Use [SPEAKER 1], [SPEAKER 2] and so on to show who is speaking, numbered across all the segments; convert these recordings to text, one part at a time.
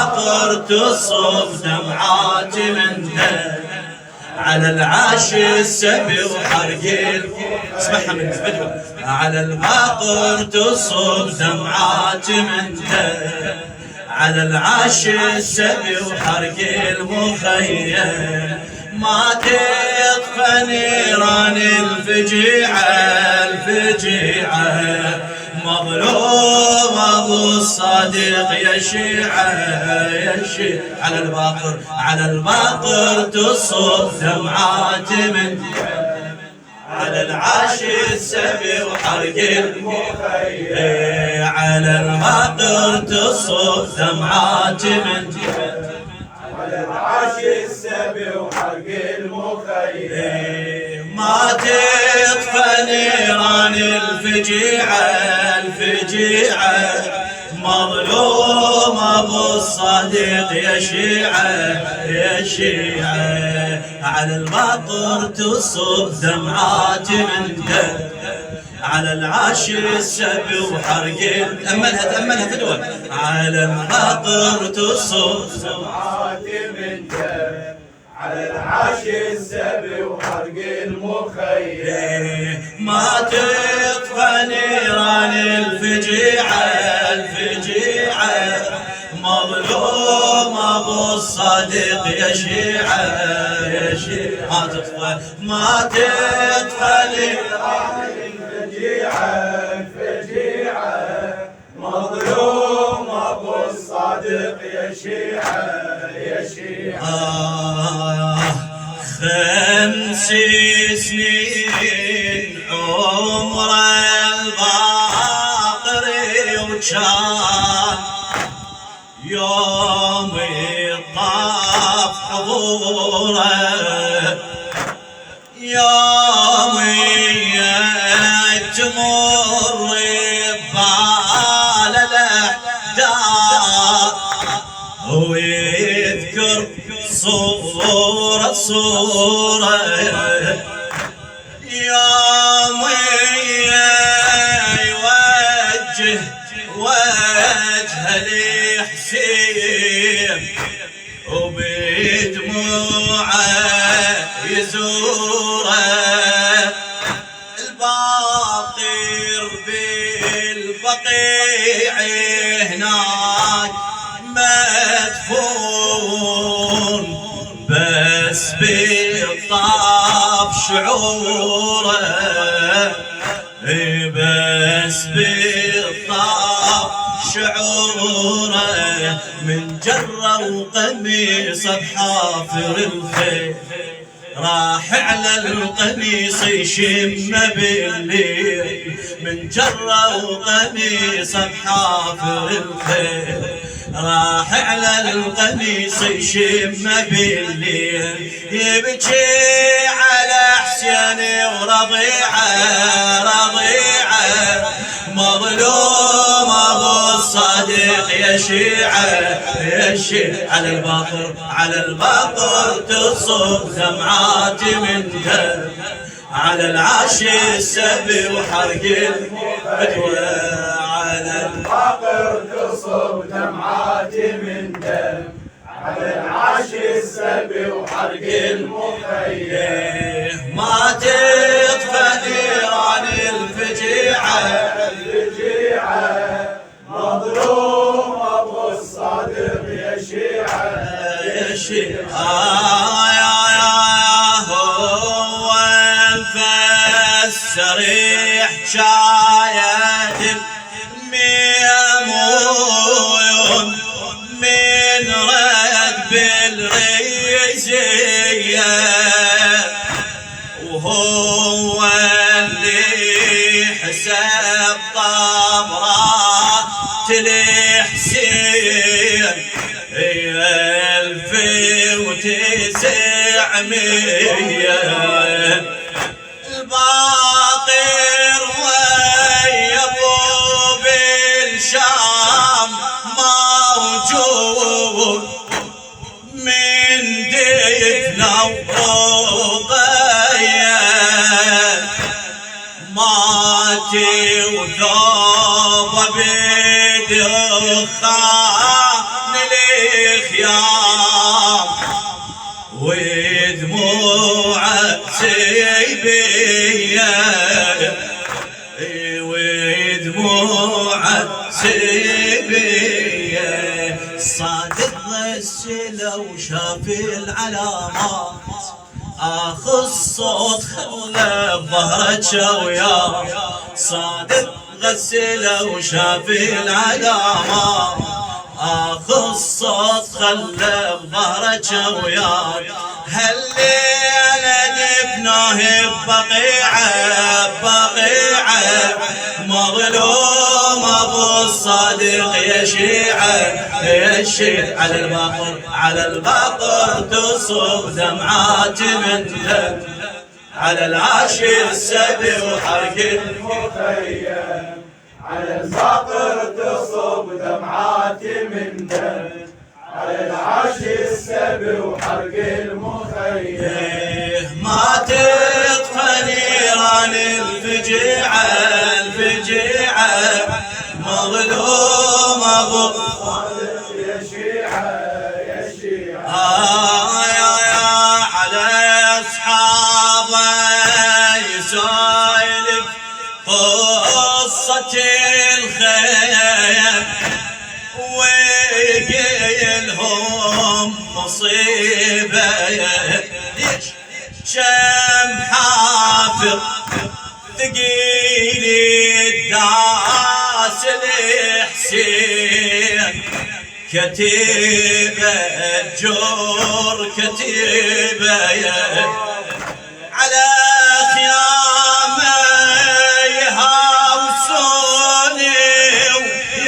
[SPEAKER 1] الباقر تصب دمعات من دم على العاش السبي وحرق اسمعها من البدوة. على الباقر تصب دمعات من دم على العاش السبي وحرق المخيم ما تطفى نيران الفجيعة مظلوم ابو الصادق يا شيعة على الباقر تصب دمعات من على العاش السبي وحرق المخيم على الباقر تصب دمعات من على العاش السبي وحرق المخيم ما تطفى نيران الفجيعة مظلوم ابو الصادق يا شيعة على الباقر تصب دمعات من دم على العاش السبي وحرق تأملها فدوة. على الباقر تصب دمعات من دم على العاش السبي وحرق المخيم ما تطفى نيران الفجيعة مظلوم ابو الصادق يا شيعة ما تطفى نيران الفجيعة مظلوم ابو الصادق يا شيعة 5 سنين عمر الباقر وكان يوم الطاف حضوره يوم تمر ببال الاحداث ويذكر صورة يوم يوجه وجه لحسين وبدموعه يزوره الباقر بالبقيع هناك مدفون بس بالطاف شعوره بس بالطاف شعوره من جرة وقميص بحافر الخيل راح على القميص يشم بالليل من جرة وقميص بحافر الخيل راح على القميص يشم بالليل يبكي على حسين ورضيعه مظلوم ابو الصادق يا شيعة على الباقر تصب دمعات من دم على العاش السبي وحرق الفتوى على الباقر تصب دمعات من دم على العاش السبي وحرق المخيم ما تطفى نيران الفجيعة مظلوم ابو الصادق يا شيعة هو مفسر حكاية الميمون من ركب الريزية وهو اللي حسب طمرات الحسين 1900 الباقر ويا ابو بالشام موجود من دفنه وقضيه ماتي وثوب بدخان ايام ودموعه سيبيه ودموعه سيبيه صادق غسله وشاف العلامات اخذ صوت خله بظهره شوياه صادق غسله وشاف العلامات اخذ صوت خله بظهره شوياه هالليله دفناه بقيعه مظلوم ابو الصادق يا شيعه على البقر تصب دمعات من دم على العاشي السبي وحرق
[SPEAKER 2] المخيم على البقر تصب دمعات من دم على العاشي السبي وحرق المخيم
[SPEAKER 1] ما تطفى نيران الفجيعه مظلوم ابو
[SPEAKER 2] الصادق يا شيعه
[SPEAKER 1] على اصحابه يسولف قصة الخيم ويقيلهم مصيبة شم حافظ ثقيل الداس الحسين كتيبة جور كتيبة على خيامه يهاوسوني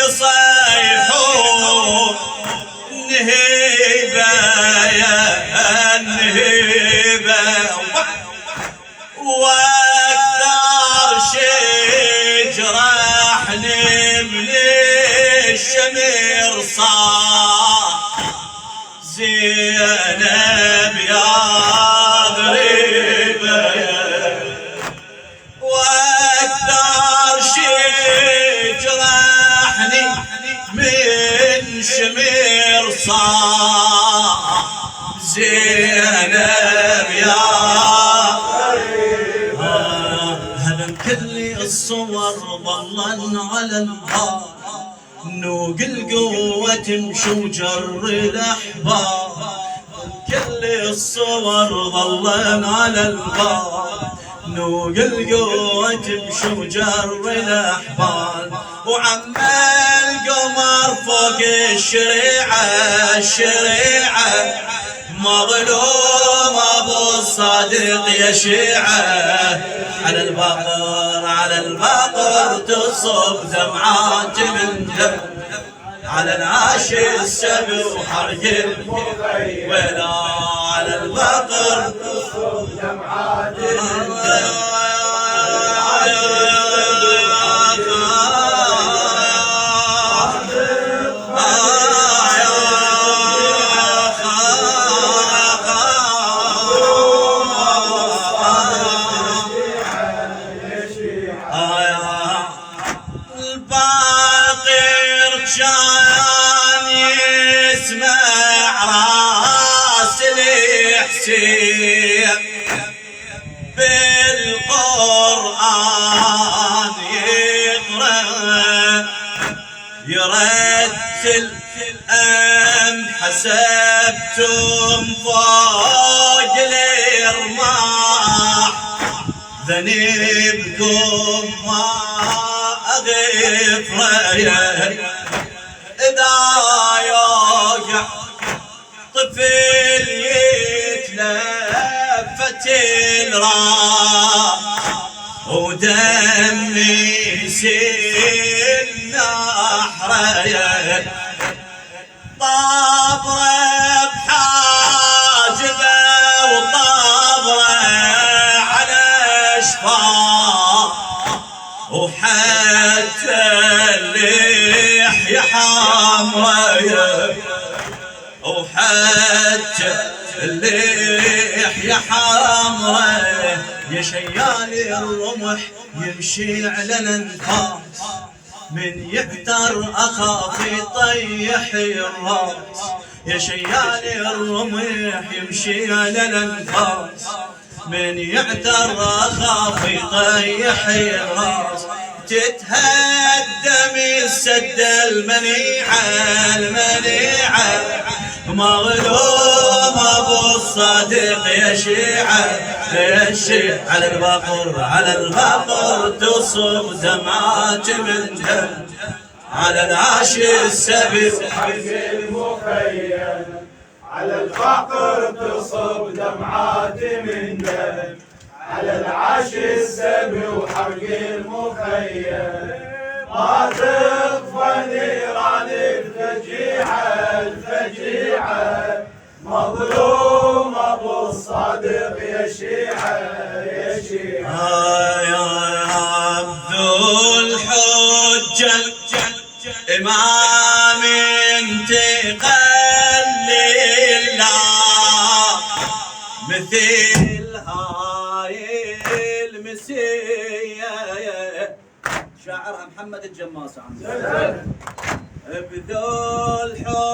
[SPEAKER 1] ويصيحون نهيبة واكثر شي جرحني من الشمر صاح زينب يا غريبة واكثر شي جرحني من شمر صاح زينب يا هدم كل الصور ظلا على البار نوق القوة تمشي وجر الأحبار كل الصور ظلا على البار نوق القوة تمشي وجر الأحبار وعم القمر فوق الشريعة مظلوم ابو الصادق يا شيعه على البقر تصب دمعات من دم على العاشي السبي وحرق المخيم ولا على البقر
[SPEAKER 2] تصب دمعات من دم
[SPEAKER 1] كان يسمع راس الحسين بالقرآن يقرأ يرتل أم حسبتم فوق الرماح ذنبكم ما أغفر إذا يوقع طفل يتلفت الراس ودم يسيل نحره طابره بحاجبه وطابره على شفاه وحتى اللحية حمراء وحتى اللحية حمراء يا شيال الرمح يمشي على الانفاس من يعتر اخاف يطيح الراس يا شيال الرمح يمشي على الانفاس، من يعتر خاف يطيح الراس، تتهدم السد المنيعة مظلوم ابو الصادق يا شيعة، على البقر تصب دمعات من دم، على العاش السبي
[SPEAKER 2] حق المخيم، على الفقر تصب دمعات من دم، على العاش السبي وحرق المخيم، ما تطفى نيران الفجيعة مظلوم ابو الصادق يا شيعة يا شيعة.
[SPEAKER 1] يا ذو الحجة إمام انتقل لله، مثل هاي المسية شاعرها محمد الجماس عندنا بذو الحجة.